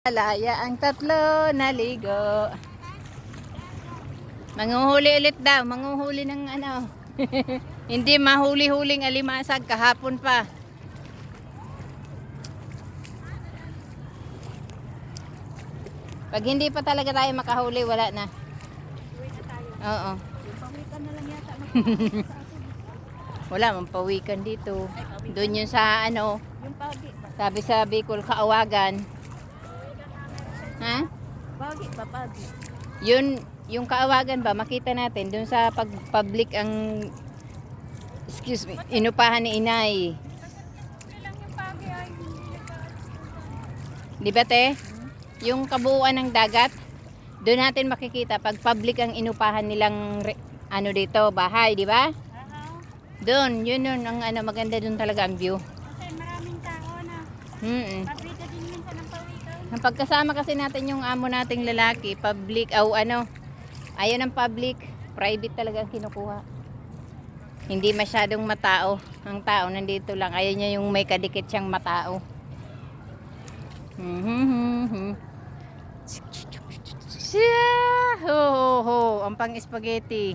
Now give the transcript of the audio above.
Alaya ang tatlo naligo. Manguhuli ulit daw, manguhuli ng ano. Hindi mahuli-huling alimasag kahapon pa. Pag hindi pa talaga tayo makahuli, wala na. Oo. Pawikan na lang yata. Wala mang pawikan dito. Doon yun sa ano, Yung pagi ba? sabi sa Bicol Kaawagan. Ha? Pagi ba? Pagi. Yun, yung Kaawagan ba, makita natin doon sa pag-public ang, excuse me, inupahan ni Inay. Lang yung pagi ay Di ba te? Yung kabuuan ng dagat, doon natin makikita pag public ang inupahan nilang ano dito, bahay, di ba? Doon, yun ang ano, maganda doon talaga ang view. Kasi maraming tao na. Pabrika din minsan ng pawikan. Ang pagkasama kasi natin yung amo nating lalaki, public, ano, ayaw ng public, private talaga ang kinukuha. Hindi masyadong matao. Ang tao nandito lang, ayaw niya yung may kadikit siyang matao. Siya! Ho, ho, ho, ang pang spaghetti.